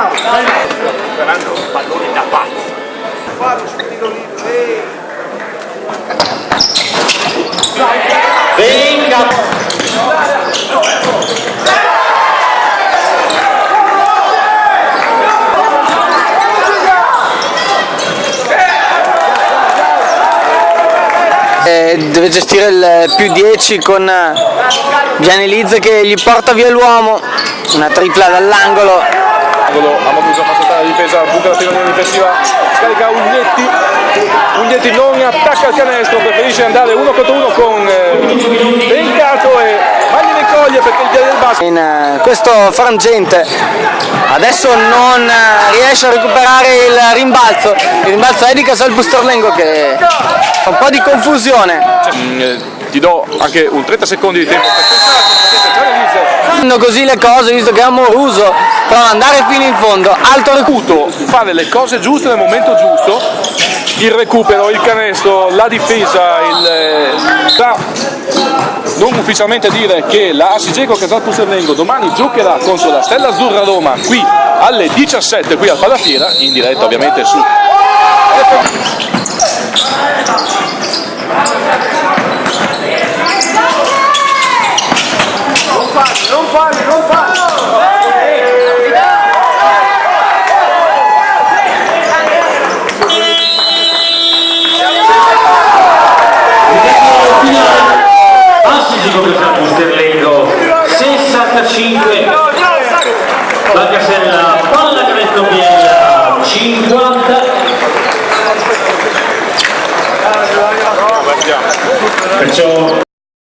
recuperando palloni da pazzi. Fare sul tiro libero. Venga! Deve gestire il più 10 con Gianni Lizze che gli porta via l'uomo, una tripla dall'angolo. Amadusa fa saltare la difesa, buca la finale difensiva, scarica Uglietti non attacca il canestro, preferisce andare 1 contro 1 con Bencato e Magli ne coglie perché il piede del basso. In questo frangente adesso non riesce a recuperare il rimbalzo è di Casal Busterlengo che fa un po' di confusione. Ti do anche un 30 secondi di tempo per pensare. Fanno così le cose, visto che è amoruso, però andare fino in fondo, alto recupero, fare le cose giuste nel momento giusto, il recupero, il canestro, la difesa, non ufficialmente dire che la Asigeco Casal Busterlengo domani giocherà contro la Stella Azzurra Roma qui alle 17 qui al Palafiera, in diretta ovviamente su Non falli! Asigeco Casal Busterlengo 65, la casella palla canestro Biella 50. Perciò